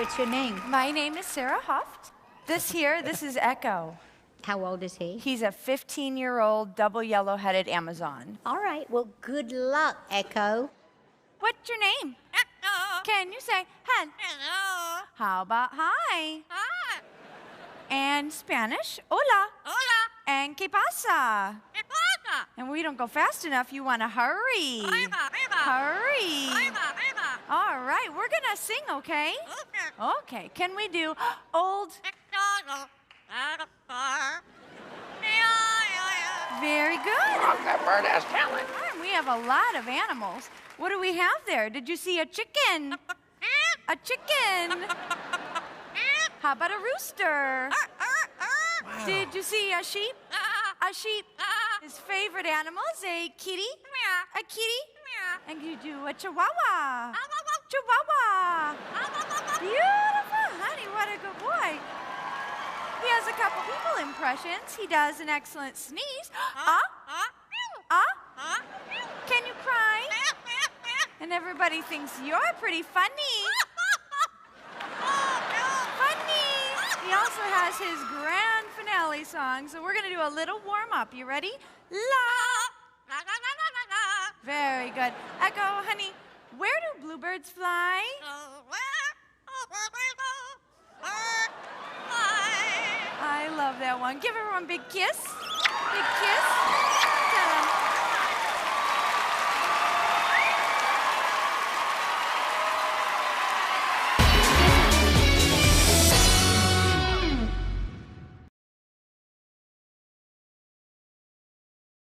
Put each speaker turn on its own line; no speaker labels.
What's your name?
My name is Sarah Huft. This is Echo.
How old is he?
He's a 15-year-old double yellow-headed Amazon.
All right, well, good luck, Echo.
What's your name?
Echo.
Can you say hello?
Hello.
How about hi?
Hi.
And Spanish, hola.
Hola.
And que pasa?
¿Qué pasa?
And we don't go fast enough, you want to hurry.
Ahí va, ahí va.
Hurry.
Ahí va, ahí va.
All right, we're going to sing, okay?
Okay.
Okay, can we do old?
McDonald had a farm. Yeah.
Very good.
That bird has talent.
We have a lot of animals. What do we have there? Did you see a chicken? A chicken. How about a rooster?
Wow.
Did you see a sheep? A sheep. His favorite animal is a kitty. A kitty. And you do a chihuahua. Chihuahua. Beautiful, honey. What a good boy. He has a couple people impressions. He does an excellent sneeze. Can you cry? And everybody thinks you're pretty funny. Funny. He also has his grand finale song, so we're going to do a little warm-up. You ready? La. Very good. Echo, honey, where do bluebirds fly? I love that one. Give everyone a big kiss. Big kiss.